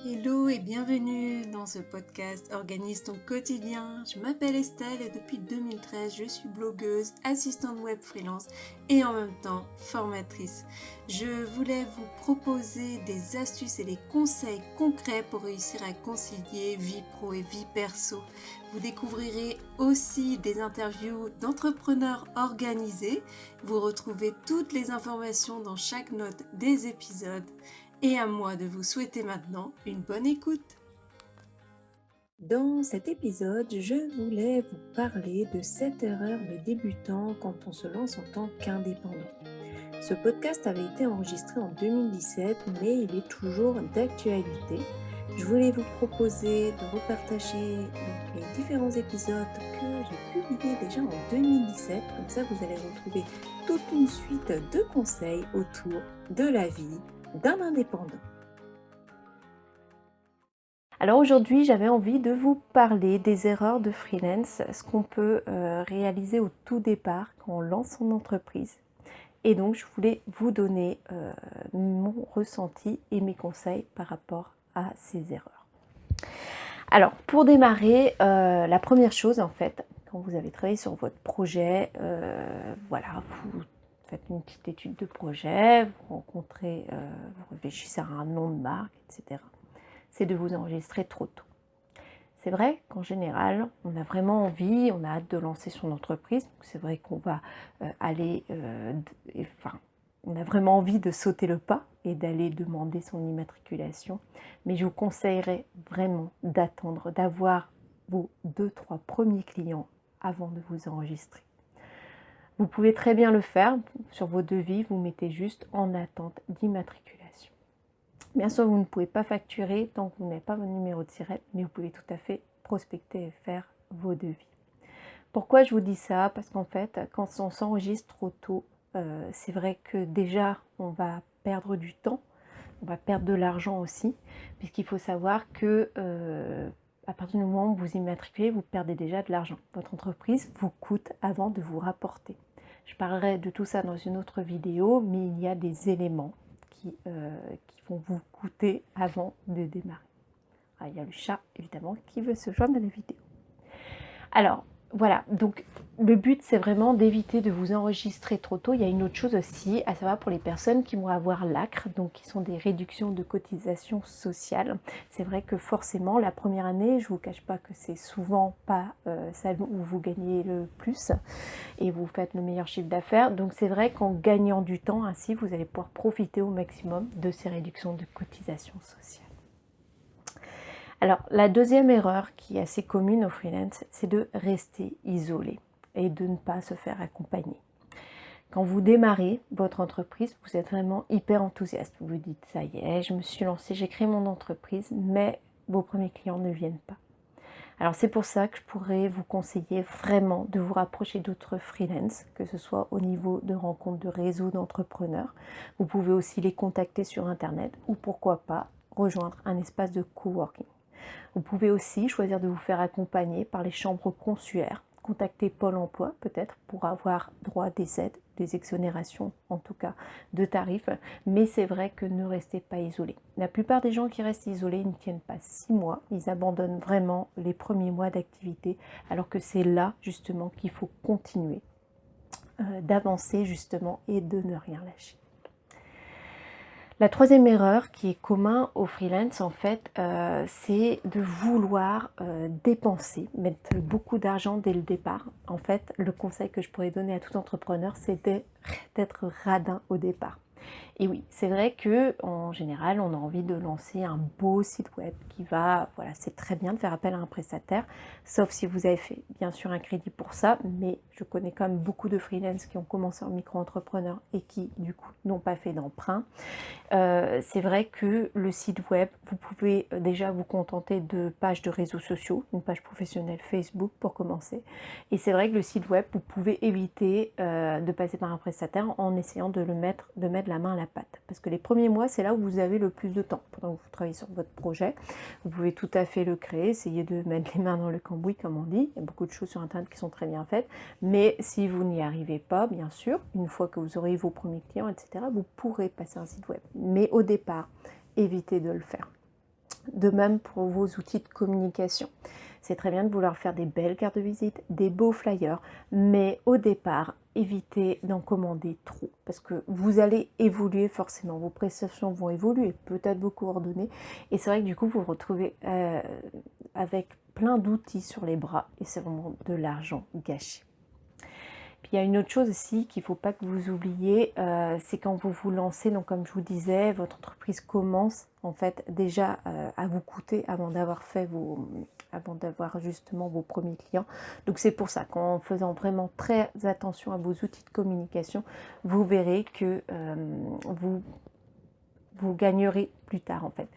Hello et bienvenue dans ce podcast Organise ton quotidien. Je m'appelle Estelle et depuis 2013, je suis blogueuse, assistante web freelance et en même temps formatrice. Je voulais vous proposer des astuces et des conseils concrets pour réussir à concilier vie pro et vie perso. Vous découvrirez aussi des interviews d'entrepreneurs organisés. Vous retrouvez toutes les informations dans chaque note des épisodes. Et à moi de vous souhaiter maintenant une bonne écoute. Dans cet épisode, je voulais vous parler de 7 erreurs de débutants quand on se lance en tant qu'indépendant. Ce podcast avait été enregistré en 2017, mais il est toujours d'actualité. Je voulais vous proposer de repartager les différents épisodes que j'ai publiés déjà en 2017. Comme ça, vous allez retrouver toute une suite de conseils autour de la vie d'un indépendant. Alors aujourd'hui, j'avais envie de vous parler des erreurs de freelance, ce qu'on peut réaliser au tout départ quand on lance son entreprise. Et donc, je voulais vous donner mon ressenti et mes conseils par rapport à ces erreurs. Alors, pour démarrer, la première chose, en fait, quand vous avez travaillé sur votre projet, voilà, vous faites une petite étude de projet, vous rencontrez, vous réfléchissez à un nom de marque, etc. C'est de vous enregistrer trop tôt. C'est vrai qu'en général, on a vraiment envie, on a hâte de lancer son entreprise. C'est vrai qu'on va on a vraiment envie de sauter le pas et d'aller demander son immatriculation. Mais je vous conseillerais vraiment d'attendre, d'avoir vos 2-3 premiers clients avant de vous enregistrer. Vous pouvez très bien le faire. Sur vos devis, vous mettez juste en attente d'immatriculation. Bien sûr, vous ne pouvez pas facturer tant que vous n'avez pas votre numéro de SIRET, mais vous pouvez tout à fait prospecter et faire vos devis. Pourquoi je vous dis ça? Parce qu'en fait, quand on s'enregistre trop tôt, c'est vrai que déjà, on va perdre du temps, on va perdre de l'argent aussi, puisqu'il faut savoir que à partir du moment où vous immatriculez, vous perdez déjà de l'argent. Votre entreprise vous coûte avant de vous rapporter. Je parlerai de tout ça dans une autre vidéo, mais il y a des éléments qui vont vous coûter avant de démarrer. Ah, il y a le chat, évidemment, qui veut se joindre à la vidéo. Alors, voilà, donc le but, c'est vraiment d'éviter de vous enregistrer trop tôt. Il y a une autre chose aussi, à savoir pour les personnes qui vont avoir l'ACRE, donc qui sont des réductions de cotisations sociales. C'est vrai que forcément, la première année, je ne vous cache pas que c'est souvent pas celle où vous gagnez le plus et vous faites le meilleur chiffre d'affaires. Donc c'est vrai qu'en gagnant du temps, ainsi, vous allez pouvoir profiter au maximum de ces réductions de cotisations sociales. Alors, la deuxième erreur qui est assez commune au freelance, c'est de rester isolé et de ne pas se faire accompagner. Quand vous démarrez votre entreprise, vous êtes vraiment hyper enthousiaste. Vous vous dites, ça y est, je me suis lancée, j'ai créé mon entreprise, mais vos premiers clients ne viennent pas. Alors c'est pour ça que je pourrais vous conseiller vraiment de vous rapprocher d'autres freelance, que ce soit au niveau de rencontres de réseaux d'entrepreneurs. Vous pouvez aussi les contacter sur Internet ou pourquoi pas rejoindre un espace de coworking. Vous pouvez aussi choisir de vous faire accompagner par les chambres consulaires. Contactez Pôle emploi peut-être pour avoir droit à des aides, des exonérations en tout cas de tarifs. Mais c'est vrai que ne restez pas isolés. La plupart des gens qui restent isolés ne tiennent pas 6 mois. Ils abandonnent vraiment les premiers mois d'activité alors que c'est là justement qu'il faut continuer d'avancer justement et de ne rien lâcher. La troisième erreur qui est commune aux freelance, en fait, c'est de vouloir dépenser, mettre beaucoup d'argent dès le départ. En fait, le conseil que je pourrais donner à tout entrepreneur, c'est d'être radin au départ. Et oui, c'est vrai que en général, on a envie de lancer un beau site web qui va, voilà, c'est très bien de faire appel à un prestataire, sauf si vous avez fait bien sûr un crédit pour ça, mais je connais quand même beaucoup de freelance qui ont commencé en micro-entrepreneur et qui du coup n'ont pas fait d'emprunt. C'est vrai que le site web, vous pouvez déjà vous contenter de pages de réseaux sociaux, une page professionnelle Facebook pour commencer. Et c'est vrai que le site web, vous pouvez éviter de passer par un prestataire en essayant de mettre la main à la pâte. Parce que les premiers mois, c'est là où vous avez le plus de temps. Pendant que vous travaillez sur votre projet, vous pouvez tout à fait le créer, essayer de mettre les mains dans le cambouis, comme on dit. Il y a beaucoup de choses sur Internet qui sont très bien faites. Mais si vous n'y arrivez pas, bien sûr, une fois que vous aurez vos premiers clients, etc., vous pourrez passer un site web. Mais au départ, évitez de le faire. De même pour vos outils de communication. C'est très bien de vouloir faire des belles cartes de visite, des beaux flyers, mais au départ, évitez d'en commander trop parce que vous allez évoluer forcément, vos prestations vont évoluer, peut-être vos coordonnées, et c'est vrai que du coup vous vous retrouvez avec plein d'outils sur les bras et c'est vraiment de l'argent gâché. Puis il y a une autre chose aussi qu'il ne faut pas que vous oubliez, c'est quand vous vous lancez, donc comme je vous disais, votre entreprise commence en fait déjà à vous coûter avant d'avoir justement vos premiers clients. Donc c'est pour ça qu'en faisant vraiment très attention à vos outils de communication, vous verrez que vous gagnerez plus tard en fait.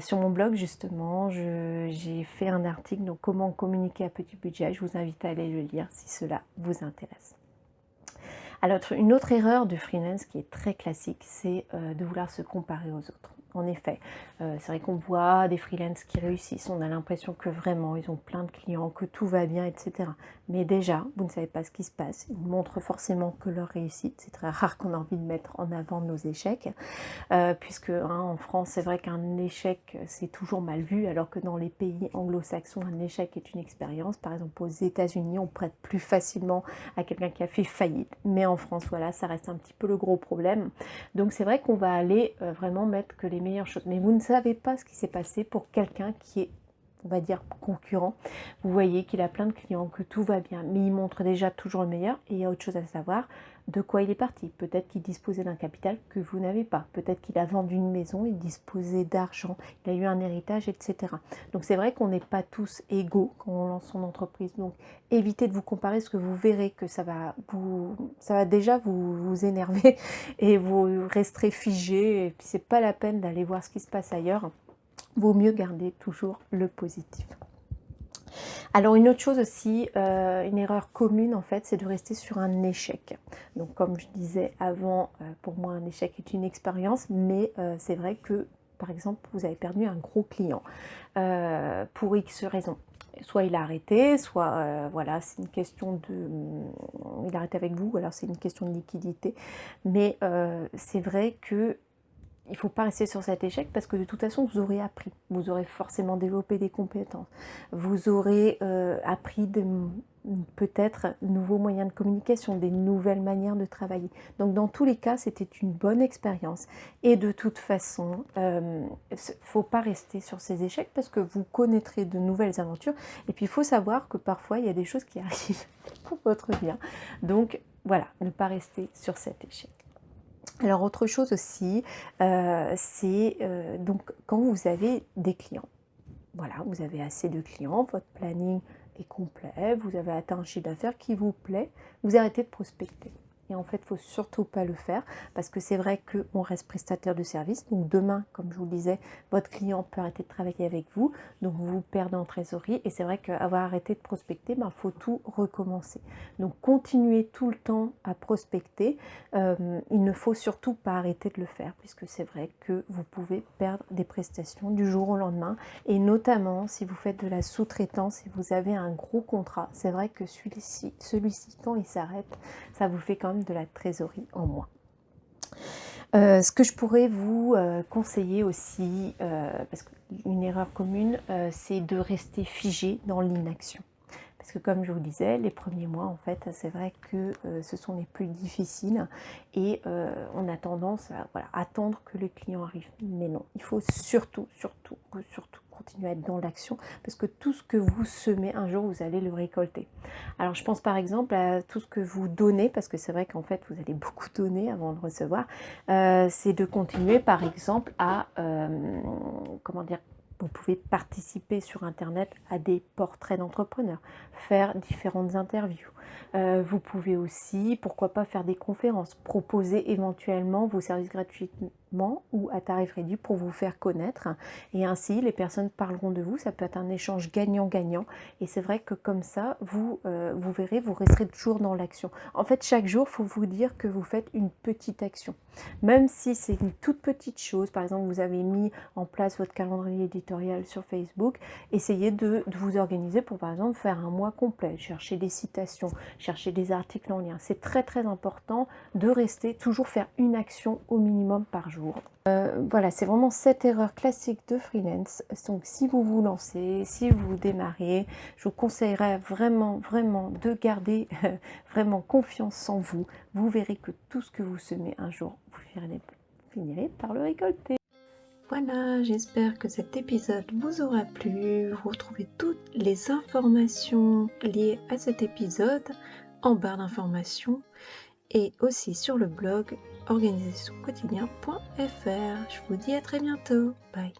Sur mon blog justement, j'ai fait un article, donc comment communiquer à petit budget. Je vous invite à aller le lire si cela vous intéresse. Alors une autre erreur de freelance qui est très classique, c'est de vouloir se comparer aux autres. En effet, c'est vrai qu'on voit des freelances qui réussissent, on a l'impression que vraiment ils ont plein de clients, que tout va bien, etc. Mais déjà, vous ne savez pas ce qui se passe, ils montrent forcément que leur réussite, c'est très rare qu'on a envie de mettre en avant nos échecs, puisque en France, c'est vrai qu'un échec, c'est toujours mal vu, alors que dans les pays anglo-saxons, un échec est une expérience. Par exemple, aux États-Unis, on prête plus facilement à quelqu'un qui a fait faillite, mais en France, voilà, ça reste un petit peu le gros problème. Donc c'est vrai qu'on va aller vraiment mettre que les meilleures choses, mais vous ne savez pas ce qui s'est passé pour quelqu'un qui est, on va dire, concurrent. Vous voyez qu'il a plein de clients, que tout va bien, mais il montre déjà toujours le meilleur. Et il y a autre chose à savoir, de quoi il est parti. Peut-être qu'il disposait d'un capital que vous n'avez pas. Peut-être qu'il a vendu une maison, il disposait d'argent, il a eu un héritage, etc. Donc c'est vrai qu'on n'est pas tous égaux quand on lance son entreprise. Donc évitez de vous comparer, parce que vous verrez que ça va déjà vous énerver et vous resterez figé. Et puis c'est pas la peine d'aller voir ce qui se passe ailleurs. Vaut mieux garder toujours le positif. Alors une autre chose aussi, une erreur commune en fait, c'est de rester sur un échec. Donc comme je disais avant, pour moi un échec est une expérience, mais c'est vrai que par exemple vous avez perdu un gros client pour X raisons. Soit il a arrêté, soit voilà, c'est une question de... il a arrêté avec vous, ou alors c'est une question de liquidité. Mais c'est vrai que il ne faut pas rester sur cet échec parce que de toute façon, vous aurez appris. Vous aurez forcément développé des compétences. Vous aurez appris peut-être de nouveaux moyens de communication, des nouvelles manières de travailler. Donc dans tous les cas, c'était une bonne expérience. Et de toute façon, il ne faut pas rester sur ces échecs parce que vous connaîtrez de nouvelles aventures. Et puis il faut savoir que parfois, il y a des choses qui arrivent pour votre bien. Donc voilà, ne pas rester sur cet échec. Alors autre chose aussi, c'est donc quand vous avez des clients, voilà, vous avez assez de clients, votre planning est complet, vous avez atteint un chiffre d'affaires qui vous plaît, vous arrêtez de prospecter. Et en fait, il ne faut surtout pas le faire parce que c'est vrai qu'on reste prestataire de service. Donc demain, comme je vous le disais, votre client peut arrêter de travailler avec vous. Donc vous perdez en trésorerie. Et c'est vrai qu'avoir arrêté de prospecter, il faut tout recommencer. Donc continuez tout le temps à prospecter. Il ne faut surtout pas arrêter de le faire puisque c'est vrai que vous pouvez perdre des prestations du jour au lendemain. Et notamment si vous faites de la sous-traitance et vous avez un gros contrat, c'est vrai que celui-ci quand il s'arrête, ça vous fait quand même de la trésorerie en moins. Ce que je pourrais vous conseiller aussi, parce qu'une erreur commune, c'est de rester figé dans l'inaction. Parce que comme je vous disais, les premiers mois, en fait, c'est vrai que ce sont les plus difficiles et on a tendance à attendre que le client arrive. Mais non, il faut surtout continuer à être dans l'action parce que tout ce que vous semez, un jour, vous allez le récolter. Alors, je pense par exemple à tout ce que vous donnez, parce que c'est vrai qu'en fait, vous allez beaucoup donner avant de recevoir. C'est de continuer, par exemple, à, comment dire, vous pouvez participer sur Internet à des portraits d'entrepreneurs, faire différentes interviews. Vous pouvez aussi, pourquoi pas, faire des conférences, proposer éventuellement vos services gratuitement ou à tarif réduit pour vous faire connaître. Et ainsi, les personnes parleront de vous. Ça peut être un échange gagnant-gagnant. Et c'est vrai que comme ça, vous verrez, vous resterez toujours dans l'action. En fait, chaque jour, il faut vous dire que vous faites une petite action. Même si c'est une toute petite chose, par exemple, vous avez mis en place votre calendrier éditorial sur Facebook, essayez de vous organiser pour, par exemple, faire un mois complet, chercher des citations, chercher des articles en lien. C'est très très important de rester, toujours faire une action au minimum par jour. Voilà, c'est vraiment cette erreur classique de freelance. Donc si vous vous lancez, si vous démarrez, je vous conseillerais vraiment, vraiment de garder vraiment confiance en vous. Vous verrez que tout ce que vous semez un jour, vous finirez par le récolter. Voilà, j'espère que cet épisode vous aura plu. Vous retrouvez toutes les informations liées à cet épisode en barre d'informations et aussi sur le blog organisationquotidien.fr. Je vous dis à très bientôt. Bye.